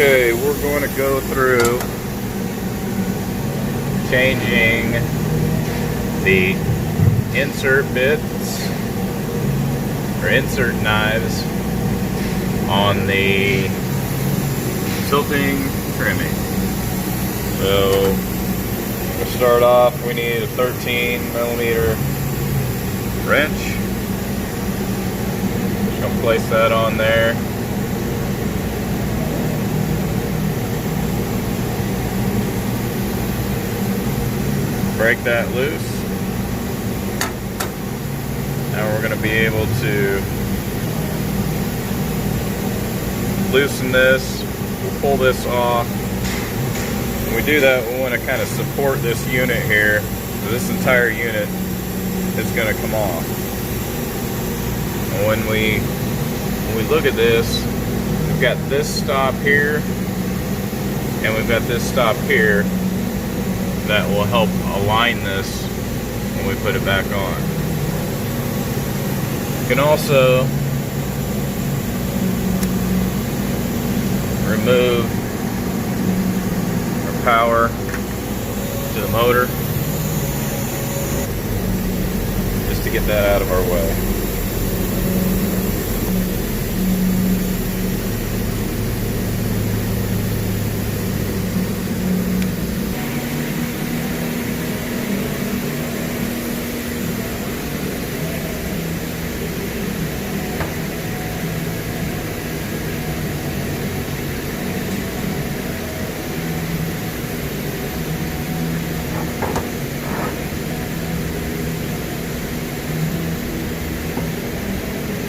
Okay, we're going to go through changing the insert bits or insert knives on the tilting trimming. So to start off, we need a 13mm wrench. Just gonna place that on there. Break that loose. Now we're going to be able to loosen this. We'll pull this off. When we do that, we want to kind of support this unit here. So this entire unit is going to come off. And when we look at this, we've got this stop here, and we've got this stop here. That will help align this when we put it back on. You can also remove our power to the motor just to get that out of our way.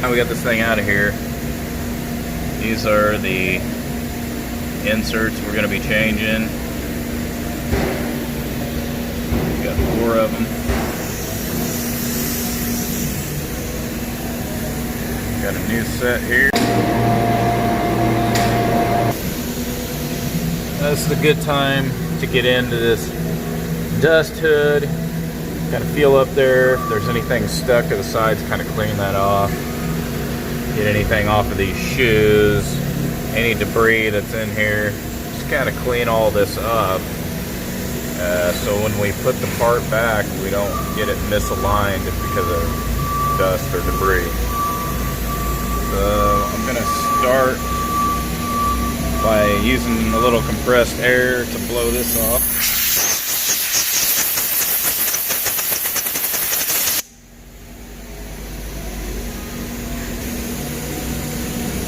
Now we got this thing out of here. These are the inserts we're going to be changing. We got 4 of them. Got a new set here. This is a good time to get into this dust hood. Kind of feel up there. If there's anything stuck to the sides, kind of clean that off. Get anything off of these shoes, any debris that's in here. Just kind of clean all this up. So when we put the part back, we don't get it misaligned because of dust or debris. So I'm going to start by using a little compressed air to blow this off.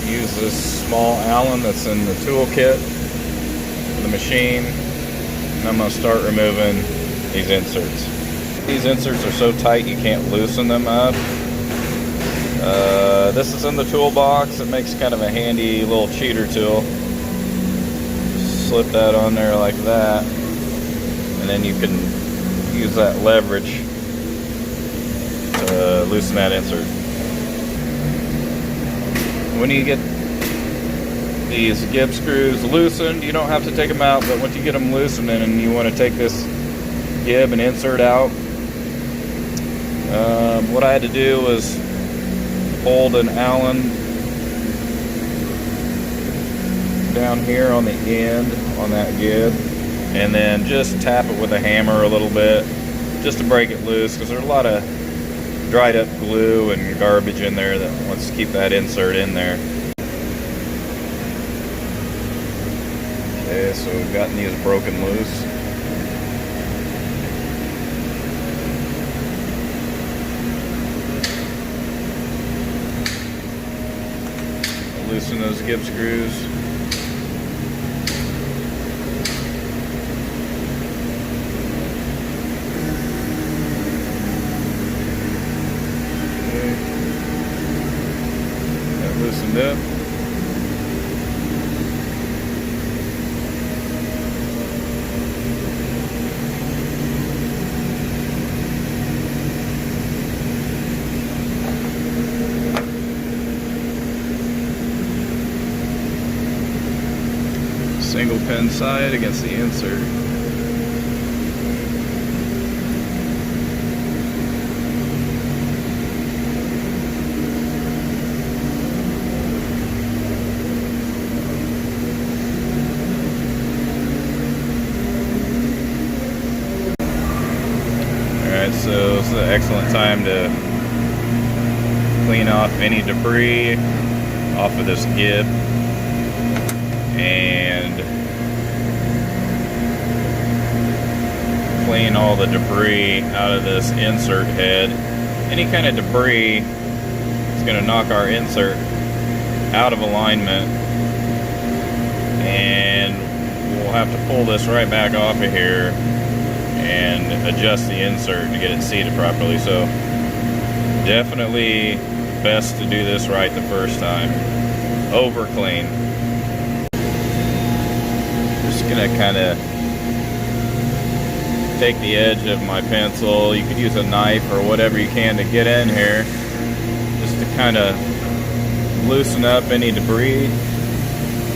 Use this small Allen that's in the toolkit for the machine, and I'm going to start removing these inserts. These inserts are so tight you can't loosen them up. This is in the toolbox. It makes kind of a handy little cheater tool. Just slip that on there like that, and then you can use that leverage to loosen that insert. When you get these Gibbs screws loosened, you don't have to take them out, but once you get them loosened and you want to take this Gib and insert out, what I had to do was hold an Allen down here on the end on that Gib, and then just tap it with a hammer a little bit just to break it loose, because there's a lot of dried up glue and garbage in there that wants to keep that insert in there. Okay, so we've gotten these broken loose. Loosen those Gibbs screws. Loosened up. Single pin side against the insert. So it's an excellent time to clean off any debris off of this gib and clean all the debris out of this insert head. Any kind of debris is going to knock our insert out of alignment, and we'll have to pull this right back off of here and adjust the insert to get it seated properly. So definitely best to do this right the first time. Over clean. Just gonna kind of take the edge of my pencil. You could use a knife or whatever you can to get in here, just to kind of loosen up any debris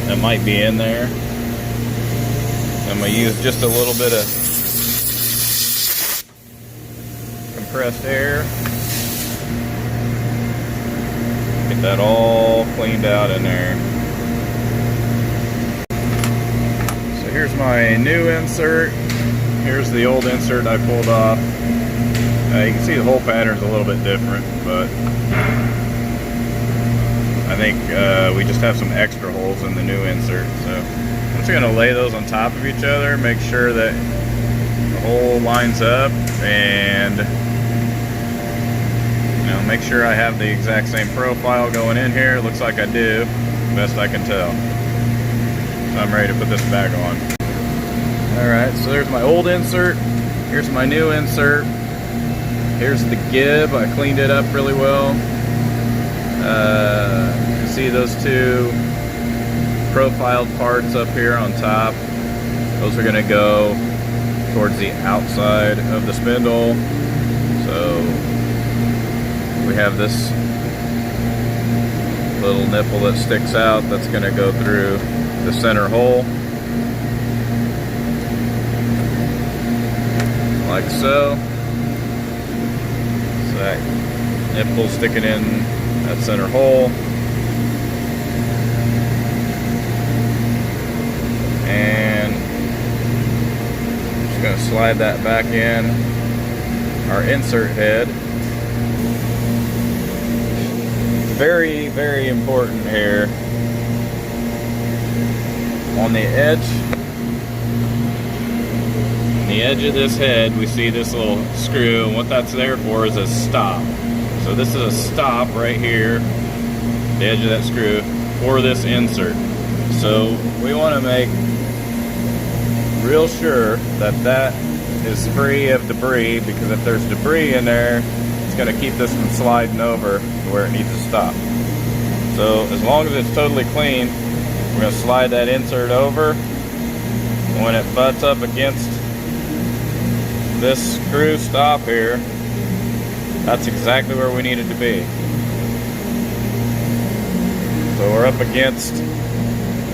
that might be in there. I'm gonna use just a little bit of compressed air. Get that all cleaned out in there. So here's my new insert. Here's the old insert I pulled off. You can see the hole pattern's a little bit different, but I think we just have some extra holes in the new insert. So I'm just going to lay those on top of each other, make sure that the hole lines up, and make sure I have the exact same profile going in here. It looks like I do, best I can tell. So I'm ready to put this back on. Alright, so there's my old insert. Here's my new insert. Here's the gib. I cleaned it up really well. You can see those two profiled parts up here on top. Those are going to go towards the outside of the spindle. So we have this little nipple that sticks out that's going to go through the center hole, like so. So that nipple sticking in that center hole, and just going to slide that back in our insert head. Very, very important here. On the edge of this head, we see this little screw, and what that's there for is a stop. So this is a stop right here, the edge of that screw, for this insert. So we want to make real sure that that is free of debris, because if there's debris in there, it's going to keep this from sliding over to where it needs to stop. So as long as it's totally clean, we're going to slide that insert over. When it butts up against this screw stop here, that's exactly where we need it to be. So we're up against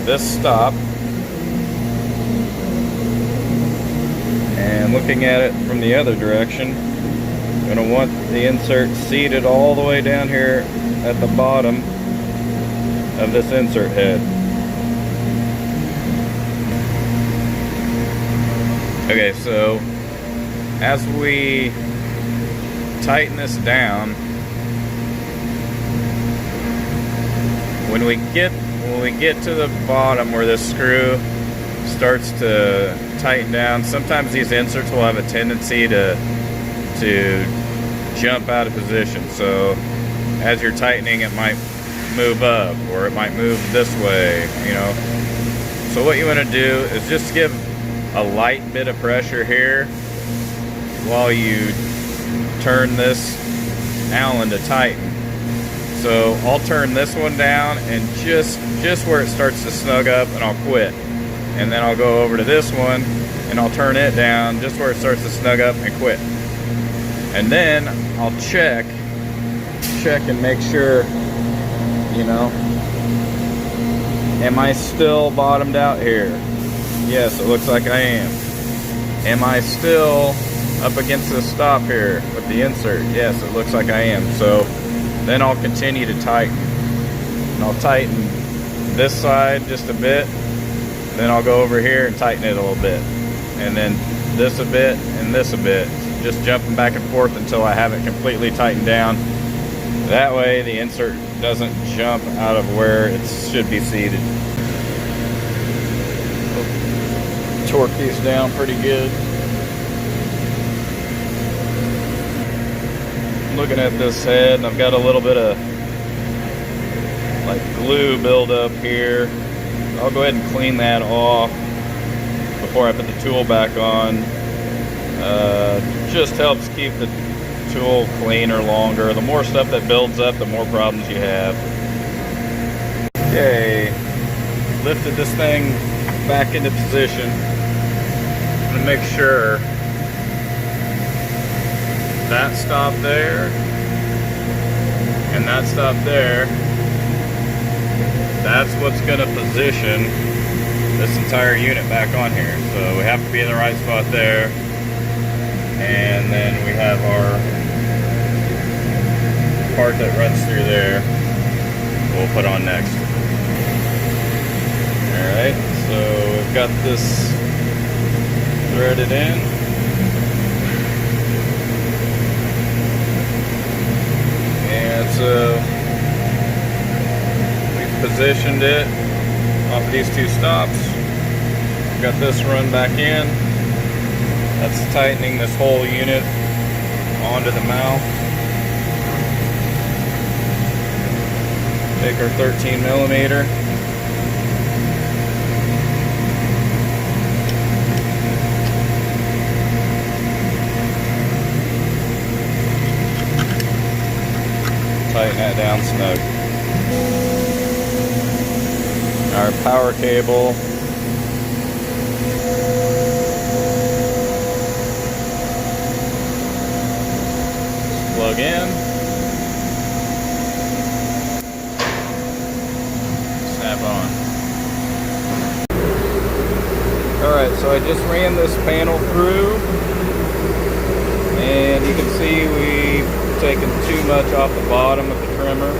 this stop, and looking at it from the other direction, I'm going to want the insert seated all the way down here at the bottom of this insert head. Okay, so as we tighten this down, when we get to the bottom where this screw starts to tighten down, sometimes these inserts will have a tendency to jump out of position. So as you're tightening, it might move up, or it might move this way, So what you want to do is just give a light bit of pressure here while you turn this Allen to tighten. So I'll turn this one down, and just where it starts to snug up, and I'll quit. And then I'll go over to this one, and I'll turn it down just where it starts to snug up, and quit. And then I'll check and make sure, am I still bottomed out here? Yes, it looks like I am. Am I still up against the stop here with the insert? Yes, it looks like I am. So then I'll continue to tighten. And I'll tighten this side just a bit. Then I'll go over here and tighten it a little bit. And then this a bit and this a bit. just jumping back and forth until I have it completely tightened down. That way the insert doesn't jump out of where it should be seated. Torque these down pretty good. Looking at this head, and I've got a little bit of like glue buildup here. I'll go ahead and clean that off before I put the tool back on. Just helps keep the tool cleaner longer. The more stuff that builds up, the more problems you have. Okay, lifted this thing back into position. I'm gonna make sure that stop there and that stop there, that's what's gonna position this entire unit back on here. So we have to be in the right spot there, and then we have our part that runs through there we'll put on next. Alright, so we've got this threaded in. And so we've positioned it off of these two stops. We've got this run back in. That's tightening this whole unit onto the mount. Take our 13mm. Tighten that down snug. Our power cable. Plug in. Snap on. Alright, so I just ran this panel through, and you can see we've taken too much off the bottom of the trimmer.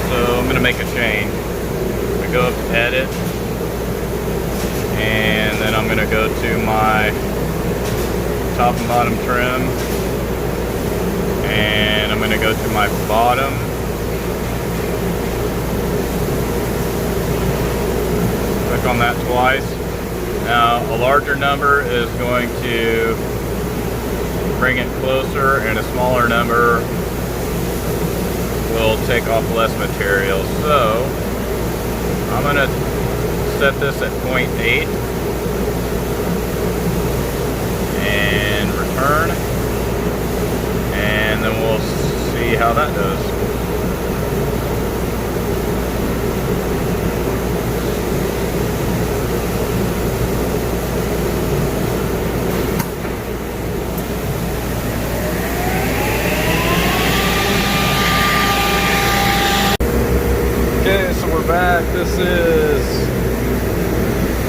So I'm going to make a change. I go up to edit, and then I'm going to go to my top and bottom trim, and I'm going to go to my bottom, click on that twice. Now a larger number is going to bring it closer, and a smaller number will take off less material. So I'm going to set this at 0.8 and return, and then we'll see how that does. Okay, so we're back. This is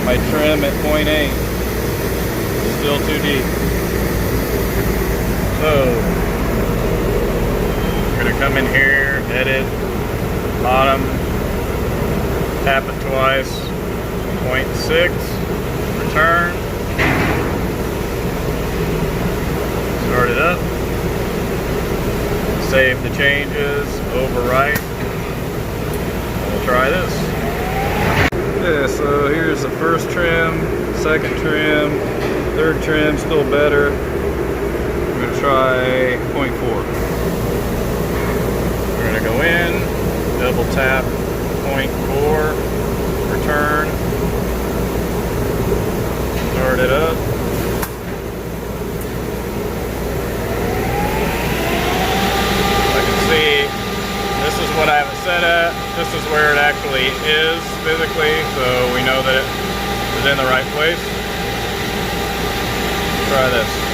my trim at 0.8. Still too deep. So I'm gonna come in here, edit, bottom, tap it twice, 0.6, return, start it up, save the changes, overwrite. We'll try this. Yeah, so here's the first trim, second trim, third trim, still better. I'm going to try 0.4. We're going to go in, double tap 0.4, return, start it up. I can see this is what I have it set at. This is where it actually is physically, so we know that it is in the right place. Try this.